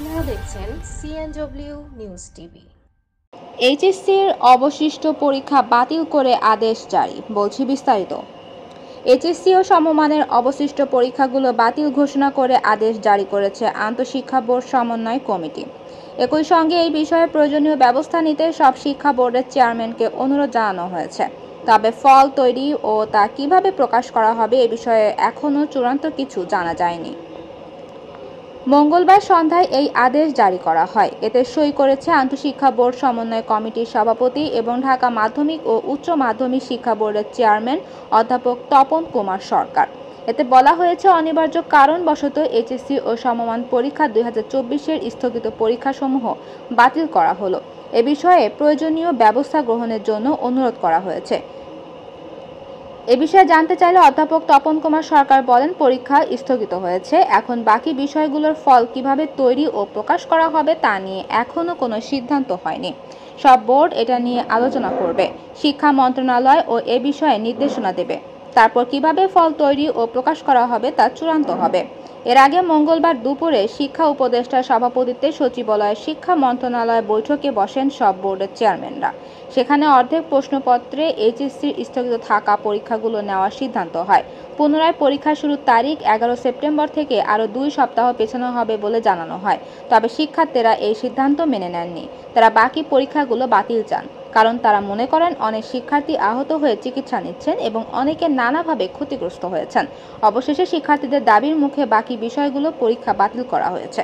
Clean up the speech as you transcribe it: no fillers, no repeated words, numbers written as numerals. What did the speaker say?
আপনারা দেখছেন CNW news TV. এইচএসসির অবশিষ্ট পরীক্ষা বাতিল করে আদেশ জারি, বলছি বিস্তারিত। এইচএসসি ও সমমানের অবশিষ্ট পরীক্ষাগুলো বাতিল ঘোষণা করে আদেশ জারি করেছে আন্তঃশিক্ষা বোর্ড সমন্বয় কমিটি। একই সঙ্গে এই বিষয়ে প্রয়োজনীয় ব্যবস্থা নিতে সব শিক্ষা বোর্ডের চেয়ারম্যানকে অনুরোধ জানানো হয়েছে। তবে ফল তৈরি ও তা কিভাবে প্রকাশ করা হবে এ বিষয়ে এখনও চূড়ান্ত কিছু জানা যায়নি। মঙ্গলবার সন্ধ্যায় এই আদেশ জারি করা হয়। এতে সই করেছে আন্তঃশিক্ষা বোর্ড সমন্বয় কমিটির সভাপতি এবং ঢাকা মাধ্যমিক ও উচ্চ মাধ্যমিক শিক্ষা বোর্ডের চেয়ারম্যান অধ্যাপক তপন কুমার সরকার। এতে বলা হয়েছে, অনিবার্য কারণবশত এইচএসসি ও সমমান পরীক্ষা 2024-এর স্থগিত পরীক্ষাসমূহ বাতিল করা হলো। এ বিষয়ে প্রয়োজনীয় ব্যবস্থা গ্রহণের জন্য অনুরোধ করা হয়েছে। এ বিষয়ে জানতে চাইলে অধ্যাপক তপন কুমার সরকার বলেন, পরীক্ষা স্থগিত হয়েছে, এখন বাকি বিষয়গুলোর ফল কিভাবে তৈরি ও প্রকাশ করা হবে তা নিয়ে এখনও কোনো সিদ্ধান্ত হয়নি। সব বোর্ড এটা নিয়ে আলোচনা করবে, শিক্ষা মন্ত্রণালয় ও এ বিষয়ে নির্দেশনা দেবে। তারপর কিভাবে ফল তৈরি ও প্রকাশ করা হবে তা চূড়ান্ত হবে। এর আগে মঙ্গলবার দুপুরে শিক্ষা উপদেষ্টার সভাপতিত্বে সচিবালয়ের শিক্ষা মন্ত্রণালয় বৈঠকে বসেন সব বোর্ডের চেয়ারম্যানরা। সেখানে অর্ধেক প্রশ্নপত্রে এইচএসসির স্থগিত থাকা পরীক্ষাগুলো নেওয়ার সিদ্ধান্ত হয়। পুনরায় পরীক্ষা শুরুর তারিখ 11 সেপ্টেম্বর থেকে আরও 2 সপ্তাহ পেছানো হবে বলে জানানো হয়। তবে শিক্ষার্থীরা এই সিদ্ধান্ত মেনে নেননি। তারা বাকি পরীক্ষাগুলো বাতিল চান, কারণ তারা মনে করেন অনেক শিক্ষার্থী আহত হয়ে চিকিৎসা নিচ্ছেন এবং অনেকে নানাভাবে ক্ষতিগ্রস্ত হয়েছেন। অবশেষে শিক্ষার্থীদের দাবির মুখে বাকি বিষয়গুলো পরীক্ষা বাতিল করা হয়েছে।